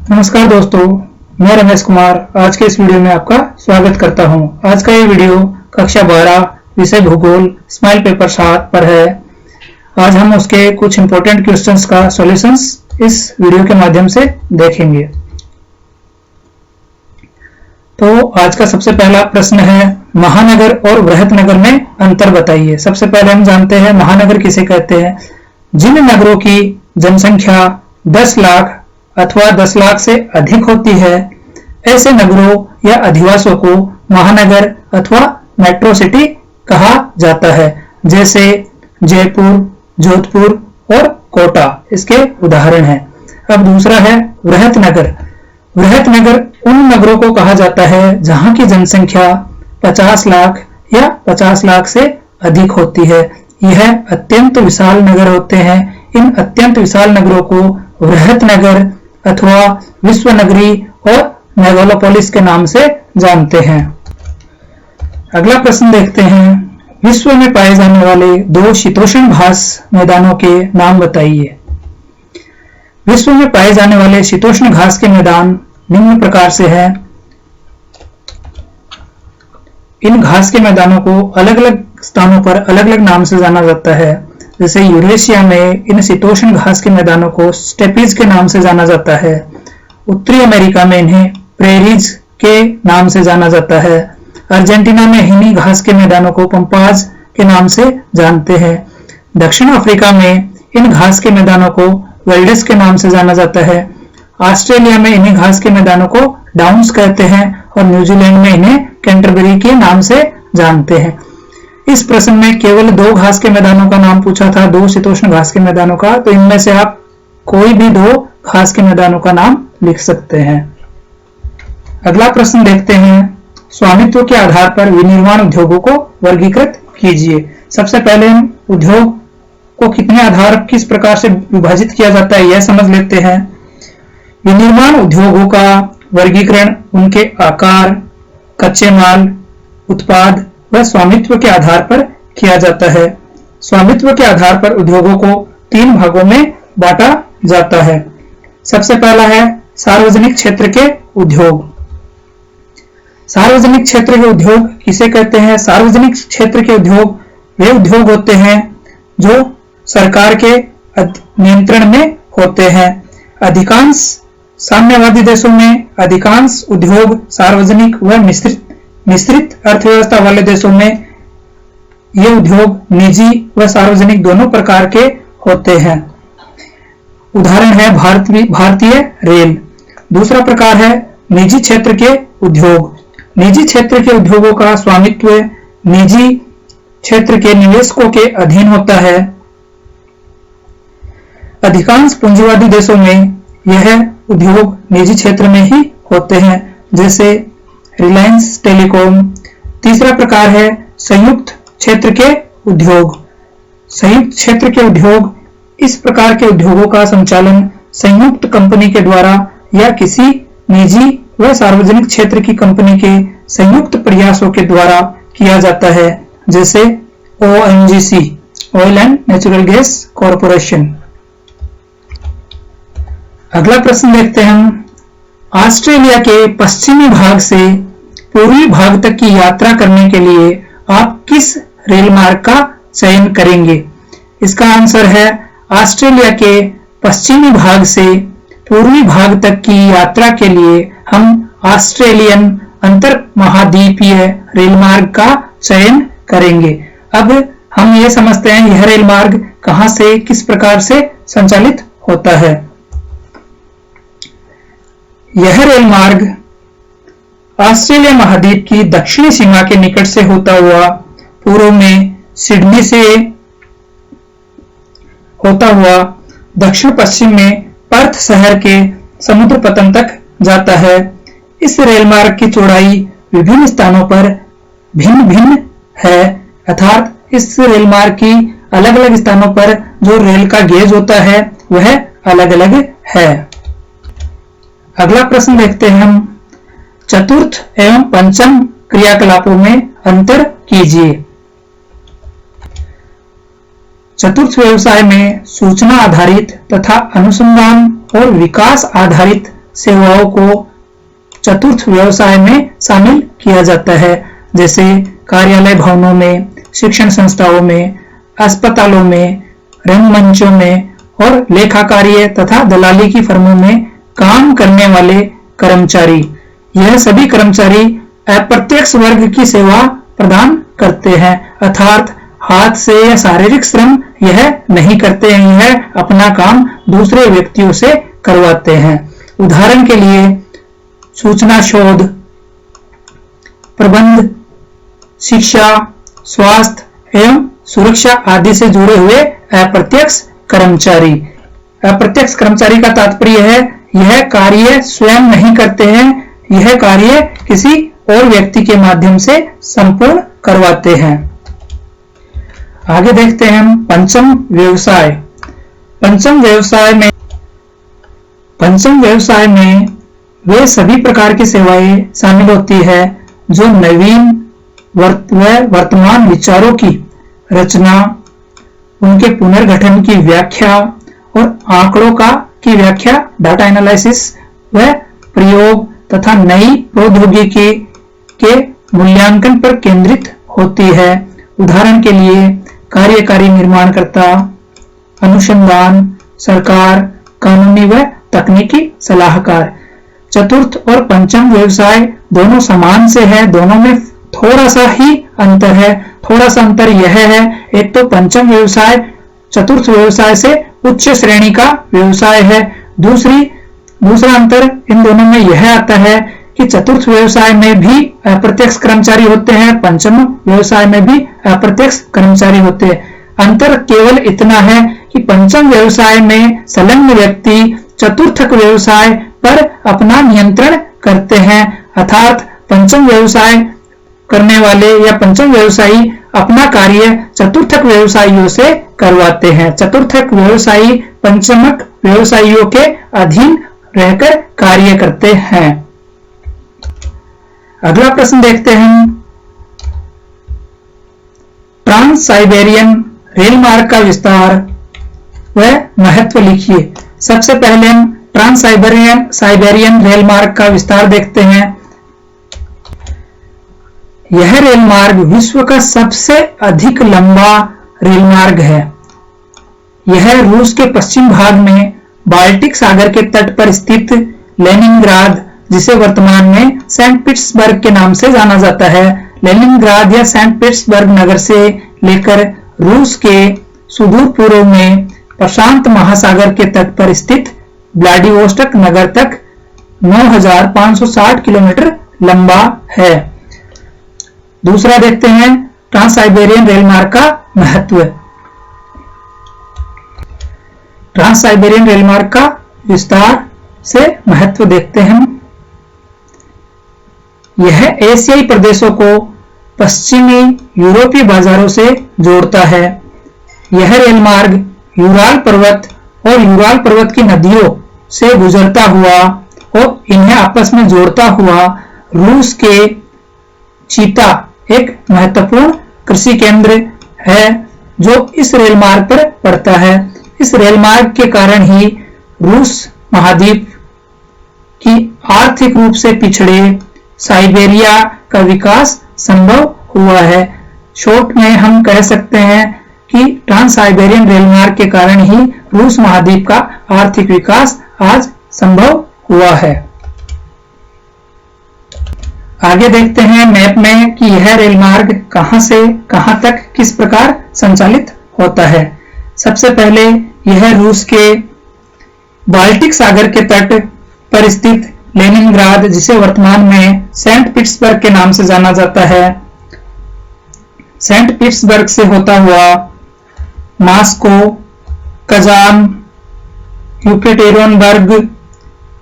नमस्कार दोस्तों, मैं रमेश कुमार आज के इस वीडियो में आपका स्वागत करता हूं। आज का ये वीडियो कक्षा 12 विषय भूगोल स्माइल पेपर 7 पर है। आज हम उसके कुछ इंपॉर्टेंट क्वेश्चंस का सॉल्यूशंस इस वीडियो के माध्यम से देखेंगे। तो आज का सबसे पहला प्रश्न है, महानगर और बृहत नगर में अंतर बताइए। सबसे पहले हम जानते हैं महानगर किसे कहते हैं। जिन नगरों की जनसंख्या 10 लाख अथवा 10 लाख से अधिक होती है, ऐसे नगरों या अधिवासों को महानगर अथवा मेट्रो सिटी कहा जाता है। जैसे जयपुर, जोधपुर और कोटा इसके उदाहरण हैं। अब दूसरा है बृहत नगर। बृहत नगर उन नगरों को कहा जाता है जहां की जनसंख्या 50 लाख या 50 लाख से अधिक होती है। यह अत्यंत विशाल नगर होते हैं। इन अत्यंत विशाल नगरों को बृहत नगर अथवा विश्व नगरी और मेगालोपोलिस के नाम से जानते हैं। अगला प्रश्न देखते हैं, विश्व में पाए जाने वाले 2 शीतोष्ण घास मैदानों के नाम बताइए। विश्व में पाए जाने वाले शीतोष्ण घास के मैदान निम्न प्रकार से हैं। इन घास के मैदानों को अलग अलग स्थानों पर अलग अलग नाम से जाना जाता है। जैसे यूरेशिया में इन शीतोष्ण घास के मैदानों को स्टेपीज के नाम से जाना जाता है। उत्तरी अमेरिका में इन्हें प्रेरीज के नाम से जाना जाता है। अर्जेंटीना में इन्हीं घास के मैदानों को पंपाज के नाम से जानते हैं। दक्षिण अफ्रीका में इन घास के मैदानों को वेल्डेस के नाम से जाना जाता है। ऑस्ट्रेलिया में इन्हीं घास के मैदानों को डाउन्स कहते हैं और न्यूजीलैंड में इन्हें कैंटरबरी के नाम से जानते हैं। इस प्रश्न में केवल 2 घास के मैदानों का नाम पूछा था, 2 शीतोष्ण घास के मैदानों का, तो इनमें से आप कोई भी 2 घास के मैदानों का नाम लिख सकते हैं। अगला प्रश्न देखते हैं, स्वामित्व के आधार पर विनिर्माण उद्योगों को वर्गीकृत कीजिए। सबसे पहले हम उद्योग को कितने आधार किस प्रकार से विभाजित किया जाता है यह समझ लेते हैं। विनिर्माण उद्योगों का वर्गीकरण उनके आकार, कच्चे माल, उत्पाद व स्वामित्व के आधार पर किया जाता है। स्वामित्व के आधार पर उद्योगों को 3 भागों में बांटा जाता है। सबसे पहला है सार्वजनिक क्षेत्र के उद्योग। सार्वजनिक क्षेत्र के उद्योग किसे कहते हैं? सार्वजनिक क्षेत्र के उद्योग वे उद्योग होते हैं जो सरकार के नियंत्रण में होते हैं। अधिकांश साम्यवादी देशों में अधिकांश उद्योग सार्वजनिक व मिश्रित अर्थव्यवस्था वाले देशों में ये उद्योग निजी व सार्वजनिक दोनों प्रकार के होते हैं। उदाहरण है भारतीय रेल। दूसरा प्रकार है निजी क्षेत्र के उद्योग। निजी क्षेत्र के उद्योगों का स्वामित्व निजी क्षेत्र के निवेशकों के अधीन होता है। अधिकांश पूंजीवादी देशों में यह उद्योग निजी क्षेत्र में ही होते हैं, जैसे रिलायंस टेलीकॉम। तीसरा प्रकार है संयुक्त क्षेत्र के उद्योग। संयुक्त क्षेत्र के उद्योग इस प्रकार के उद्योगों का संचालन संयुक्त कंपनी के द्वारा या किसी निजी व सार्वजनिक क्षेत्र की कंपनी के संयुक्त प्रयासों के द्वारा किया जाता है, जैसे ONGC oil and natural gas corporation. अगला प्रश्न देखते हैं हम, ऑस्ट्रेलिया के पश्चिमी भाग से पूर्वी भाग तक की यात्रा करने के लिए आप किस रेल मार्ग का चयन करेंगे? इसका आंसर है ऑस्ट्रेलिया के पश्चिमी भाग से पूर्वी भाग तक की यात्रा के लिए हम ऑस्ट्रेलियन अंतर महाद्वीपीय रेल मार्ग का चयन करेंगे। अब हम ये समझते हैं यह रेल मार्ग कहां से किस प्रकार से संचालित होता है। यह रेल मार्ग ऑस्ट्रेलिया महाद्वीप की दक्षिणी सीमा के निकट से होता हुआ पूर्व में सिडनी से होता हुआ दक्षिण पश्चिम में पर्थ शहर के समुद्र पतन तक जाता है। इस रेल मार्ग की चौड़ाई विभिन्न स्थानों पर भिन्न भिन्न है, अर्थात इस रेल मार्ग की अलग अलग स्थानों पर जो रेल का गेज होता है वह अलग अलग है। अगला प्रश्न देखते हैं हम, चतुर्थ एवं पंचम क्रियाकलापों में अंतर कीजिए। चतुर्थ व्यवसाय में सूचना आधारित तथा अनुसंधान और विकास आधारित सेवाओं को चतुर्थ व्यवसाय में शामिल किया जाता है, जैसे कार्यालय भवनों में, शिक्षण संस्थाओं में, अस्पतालों में, रंगमंचों में और लेखा कार्य तथा दलाली की फर्मों में काम करने वाले कर्मचारी। यह सभी कर्मचारी अप्रत्यक्ष वर्ग की सेवा प्रदान करते हैं, अर्थात हाथ से या शारीरिक श्रम यह नहीं करते हैं, यह अपना काम दूसरे व्यक्तियों से करवाते हैं। उदाहरण के लिए सूचना शोध, प्रबंध, शिक्षा, स्वास्थ्य एवं सुरक्षा आदि से जुड़े हुए अप्रत्यक्ष कर्मचारी। अप्रत्यक्ष कर्मचारी का तात्पर्य है यह कार्य स्वयं नहीं करते हैं, यह कार्य किसी और व्यक्ति के माध्यम से संपूर्ण करवाते हैं। आगे देखते हैं हम पंचम व्यवसाय। पंचम व्यवसाय में वे सभी प्रकार की सेवाएं शामिल होती है जो नवीन वर्तमान विचारों की रचना, उनके पुनर्गठन की व्याख्या और आंकड़ों की व्याख्या, डाटा एनालिसिस व प्रयोग तथा नई प्रौद्योगिकी के मूल्यांकन पर केंद्रित होती है। उदाहरण के लिए कार्यकारी निर्माणकर्ता, अनुसंधान, सरकार, कानूनी व तकनीकी सलाहकार। चतुर्थ और पंचम व्यवसाय दोनों समान से है, दोनों में थोड़ा सा ही अंतर है। थोड़ा सा अंतर यह है, एक तो पंचम व्यवसाय चतुर्थ व्यवसाय से उच्च श्रेणी का व्यवसाय है। दूसरा अंतर इन दोनों में यह आता है कि चतुर्थ व्यवसाय में भी अप्रत्यक्ष कर्मचारी होते हैं, पंचम व्यवसाय में भी अप्रत्यक्ष कर्मचारी होते हैं। अंतर केवल इतना है कि पंचम व्यवसाय में संलग्न व्यक्ति चतुर्थक व्यवसाय पर अपना नियंत्रण करते हैं, अर्थात पंचम व्यवसाय करने वाले या पंचम व्यवसायी अपना कार्य चतुर्थक व्यवसायियों से करवाते हैं। चतुर्थक व्यवसायी पंचमक व्यवसायियों के अधीन रहकर कार्य करते हैं। अगला प्रश्न देखते हैं, ट्रांस साइबेरियन रेल मार्ग का विस्तार व महत्व लिखिए। सबसे पहले हम ट्रांस साइबेरियन रेल मार्ग का विस्तार देखते हैं। यह रेल मार्ग विश्व का सबसे अधिक लंबा रेल मार्ग है। यह रूस के पश्चिम भाग में बाल्टिक सागर के तट पर स्थित लेनिनग्राद, जिसे वर्तमान में सेंट पीटर्सबर्ग के नाम से जाना जाता है, लेनिनग्राद या सेंट पीटर्सबर्ग नगर से लेकर रूस के सुदूर पूर्व में प्रशांत महासागर के तट पर स्थित व्लादिवोस्टोक नगर तक 9,560 किलोमीटर लंबा है। दूसरा देखते हैं ट्रांस साइबेरियन रेल मार्ग का महत्व। ट्रांस साइबेरियन रेल मार्ग का विस्तार से महत्व देखते हैं। यह एशियाई प्रदेशों को पश्चिमी यूरोपीय बाजारों से जोड़ता है। यह रेल मार्ग यूराल पर्वत और यूराल पर्वत की नदियों से गुजरता हुआ और इन्हें आपस में जोड़ता हुआ रूस के चीता एक महत्वपूर्ण कृषि केंद्र है जो इस रेल मार्ग पर पड़ता है। इस रेल मार्ग के कारण ही रूस महाद्वीप की आर्थिक रूप से पिछड़े साइबेरिया का विकास संभव हुआ है। शॉर्ट में हम कह सकते हैं कि ट्रांस साइबेरियन रेल मार्ग के कारण ही रूस महाद्वीप का आर्थिक विकास आज संभव हुआ है। आगे देखते हैं मैप में कि यह रेल मार्ग कहां से कहां तक किस प्रकार संचालित होता है। सबसे पहले यह रूस के बाल्टिक सागर के तट पर स्थित लेनिनग्राद, जिसे वर्तमान में सेंट पीटर्सबर्ग के नाम से जाना जाता है, सेंट पीटर्सबर्ग से होता हुआ Moscow, Kazan, Yekaterinburg,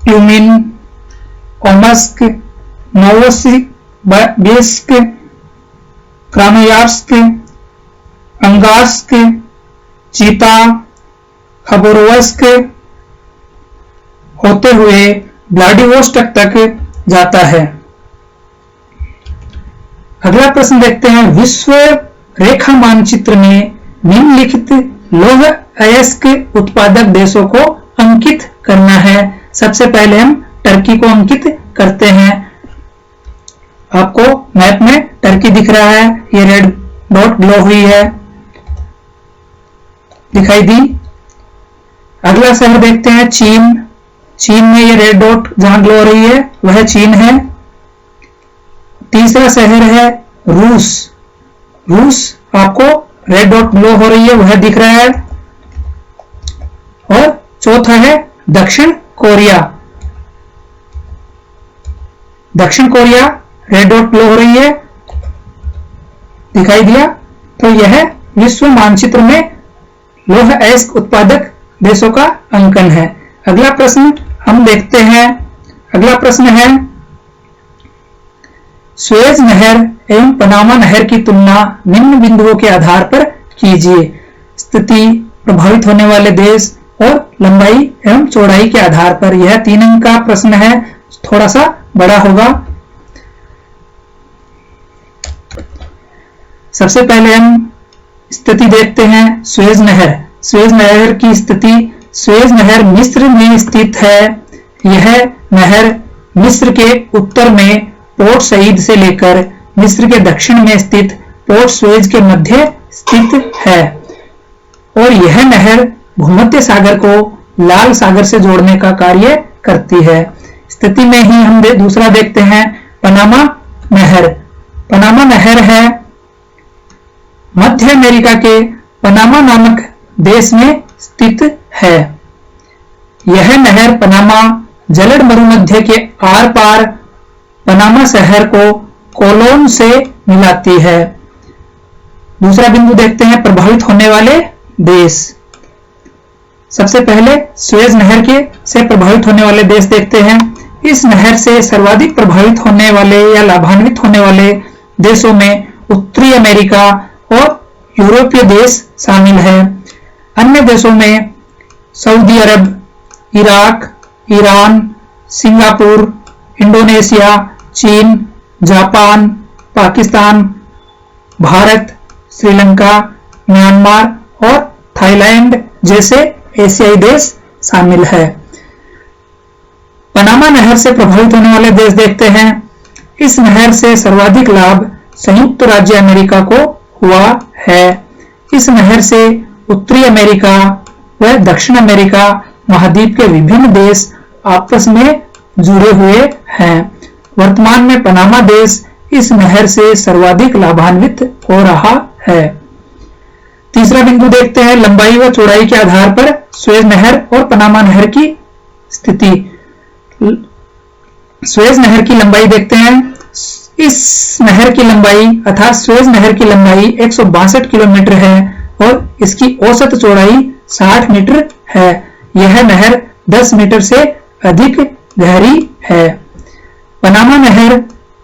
Tyumen, Omsk, Novosibirsk, Krasnoyarsk, Angarsk, Chita, Khabarovsk होते हुए व्लादिवोस्टोक तक जाता है। अगला प्रश्न देखते हैं, विश्व रेखा मानचित्र में निम्नलिखित लौह अयस्क उत्पादक देशों को अंकित करना है। सबसे पहले हम टर्की को अंकित करते हैं। आपको मैप में टर्की दिख रहा है, ये रेड डॉट ग्लो हुई है, दिखाई दी। अगला शहर देखते हैं चीन। चीन में ये रेड डॉट जहां ग्लो हो रही है वह चीन है। तीसरा शहर है रूस। रूस आपको रेड डॉट ग्लो हो रही है वह दिख रहा है। और चौथा है दक्षिण कोरिया। दक्षिण कोरिया रेड डॉट ग्लो हो रही है, दिखाई दिया। तो यह विश्व मानचित्र में लौह अयस्क उत्पादक देशों का अंकन है। अगला प्रश्न हम देखते हैं। अगला प्रश्न है सुएज नहर एवं पनामा नहर की तुलना निम्न बिंदुओं के आधार पर कीजिए। स्थिति, प्रभावित होने वाले देश और लंबाई एवं चौड़ाई के आधार पर। यह 3 अंक का प्रश्न है, थोड़ा सा बड़ा होगा। सबसे पहले हम स्थिति देखते हैं सुएज नहर। सुएज नहर की स्थिति। सुएज नहर मिस्र में स्थित है। यह नहर मिस्र के उत्तर में पोर्ट सईद से लेकर मिस्र के दक्षिण में स्थित पोर्ट सुएज के मध्य स्थित है और यह नहर भूमध्य सागर को लाल सागर से जोड़ने का कार्य करती है। स्थिति में ही हम दूसरा देखते हैं पनामा नहर। पनामा नहर है मध्य अमेरिका के पनामा नामक देश में स्थित है। यह नहर पनामा जलद मरुमध्य के आर पार पनामा शहर को कोलोन से मिलाती है। दूसरा बिंदु देखते हैं प्रभावित होने वाले देश। सबसे पहले सुएज नहर के से प्रभावित होने वाले देश देखते हैं। इस नहर से सर्वाधिक प्रभावित होने वाले या लाभान्वित होने वाले देशों में उत्तरी अमेरिका और यूरोपीय देश शामिल है। अन्य देशों में सऊदी अरब, इराक, ईरान, सिंगापुर, इंडोनेशिया, चीन, जापान, पाकिस्तान, भारत, श्रीलंका, म्यांमार और थाईलैंड जैसे एशियाई देश शामिल है। पनामा नहर से प्रभावित होने वाले देश देखते हैं। इस नहर से सर्वाधिक लाभ संयुक्त राज्य अमेरिका को हुआ है। इस नहर से उत्तरी अमेरिका व दक्षिण अमेरिका महाद्वीप के विभिन्न देश आपस में जुड़े हुए हैं। वर्तमान में पनामा देश इस नहर से सर्वाधिक लाभान्वित हो रहा है। तीसरा बिंदु देखते हैं लंबाई व चौड़ाई के आधार पर सुएज नहर और पनामा नहर की स्थिति। सुएज नहर की लंबाई देखते हैं। इस नहर की लंबाई अर्थात सुएज नहर की लंबाई 162 किलोमीटर है और इसकी औसत चौड़ाई 60 मीटर है। यह नहर 10 मीटर से अधिक गहरी है। पनामा नहर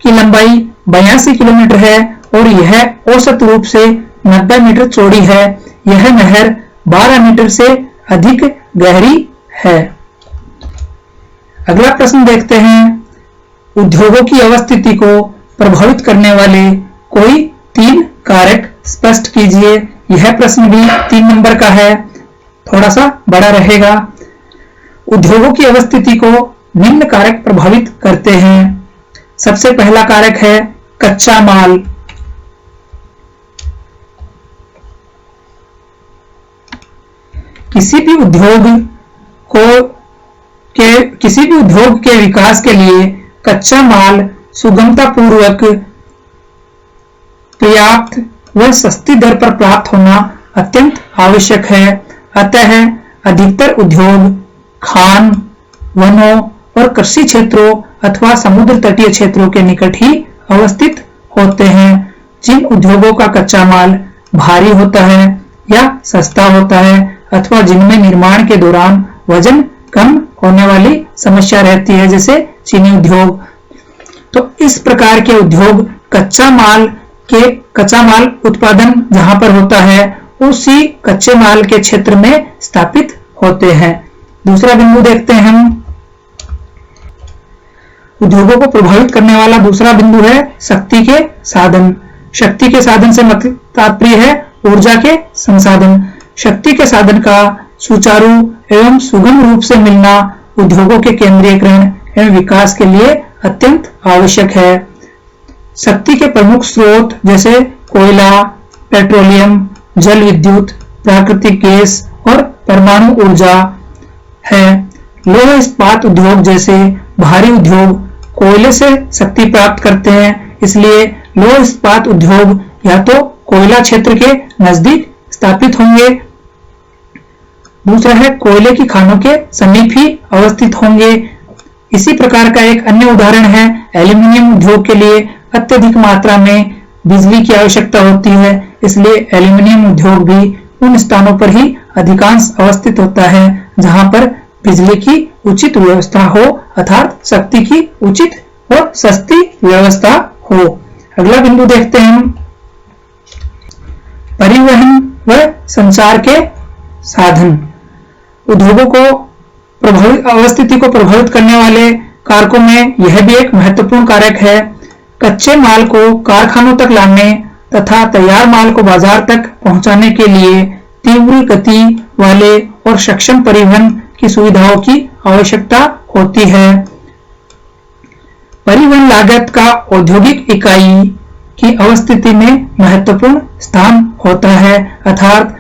की लंबाई 82 किलोमीटर है और यह औसत रूप से 90 मीटर चौड़ी है। यह नहर 12 मीटर से अधिक गहरी है। अगला प्रश्न देखते हैं उद्योगों की अवस्थिति को प्रभावित करने वाले कोई 3 कारक स्पष्ट कीजिए। यह प्रश्न भी 3 नंबर का है, थोड़ा सा बड़ा रहेगा। उद्योगों की अवस्थिति को निम्न कारक प्रभावित करते हैं। सबसे पहला कारक है कच्चा माल। किसी भी उद्योग के विकास के लिए कच्चा माल सुगमता पूर्वक पर्याप्त व सस्ती दर पर प्राप्त होना अत्यंत आवश्यक है। अतः अधिकतर उद्योग खान, वनों और कृषि क्षेत्रों अथवा समुद्र तटीय क्षेत्रों के निकट ही अवस्थित होते हैं। जिन उद्योगों का कच्चा माल भारी होता है या सस्ता होता है अथवा जिनमें निर्माण के दौरान वजन कम होने वाली समस्या रहती है, जैसे चीनी उद्योग, तो इस प्रकार के उद्योग कच्चा माल उत्पादन जहां पर होता है उसी कच्चे माल के क्षेत्र में स्थापित होते हैं। दूसरा बिंदु देखते हैं हम। उद्योगों को प्रभावित करने वाला दूसरा बिंदु है शक्ति के साधन। शक्ति के साधन से मतलब तात्पर्य है ऊर्जा के संसाधन। शक्ति के साधन का सुचारू एवं सुगम रूप से मिलना उद्योगों के केंद्रीयकरण एवं विकास के लिए अत्यंत आवश्यक है। शक्ति के प्रमुख स्रोत जैसे कोयला, पेट्रोलियम, जल विद्युत, प्राकृतिक गैस और परमाणु ऊर्जा है। लौह इस्पात उद्योग जैसे भारी उद्योग कोयले से शक्ति प्राप्त करते हैं, इसलिए लौह इस्पात उद्योग या तो कोयला क्षेत्र के नजदीक स्थापित होंगे, दूसरा है कोयले की खानों के समीप ही अवस्थित होंगे। इसी प्रकार का एक अन्य उदाहरण है एल्यूमीनियम उद्योग के लिए अत्यधिक मात्रा में बिजली की आवश्यकता होती है, इसलिए एल्यूमीनियम उद्योग भी उन स्थानों पर ही अधिकांश अवस्थित होता है जहां पर बिजली की उचित व्यवस्था हो, अर्थात शक्ति की उचित और सस्ती व्यवस्था हो। अगला बिंदु देखते हैं हम परिवहन व संचार के साधन। उद्योगों को अवस्थिति को प्रभावित करने वाले कारकों में यह भी एक महत्वपूर्ण कारक है। कच्चे माल को कारखानों तक लाने तथा तैयार माल को बाजार तक पहुंचाने के लिए तीव्र गति वाले और सक्षम परिवहन की सुविधाओं की आवश्यकता होती है। परिवहन लागत का औद्योगिक इकाई की अवस्थिति में महत्वपूर्ण स्थान होता है, अर्थात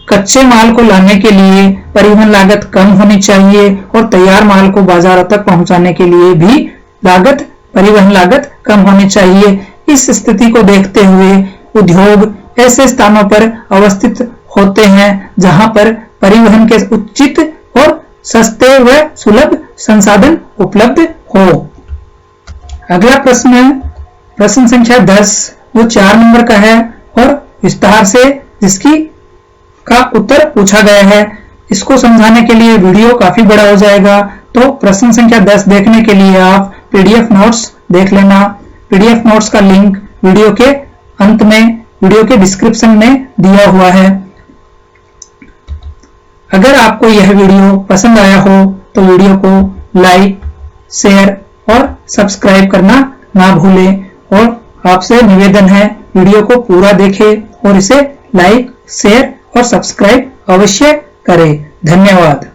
कच्चे माल को लाने के लिए परिवहन लागत कम होनी चाहिए और तैयार माल को बाजारों तक पहुंचाने के लिए भी परिवहन लागत कम होनी चाहिए। इस स्थिति को देखते हुए उद्योग ऐसे स्थानों पर अवस्थित होते हैं जहां पर परिवहन के उचित और सस्ते व सुलभ संसाधन उपलब्ध हो। अगला प्रश्न संख्या 10 जो 4 नंबर का है और विस्तार से जिसकी का उत्तर पूछा गया है। इसको समझाने के लिए वीडियो काफी बड़ा हो जाएगा, तो प्रश्न संख्या 10 देखने के लिए आप पीडीएफ नोट्स देख लेना। पीडीएफ नोट्स का लिंक वीडियो के अंत में वीडियो के डिस्क्रिप्शन में दिया हुआ है। अगर आपको यह वीडियो पसंद आया हो तो वीडियो को लाइक, शेयर और सब्सक्राइब करना ना भूलें और आपसे निवेदन है वीडियो को पूरा देखें और इसे लाइक, शेयर और सब्सक्राइब अवश्य करें। धन्यवाद।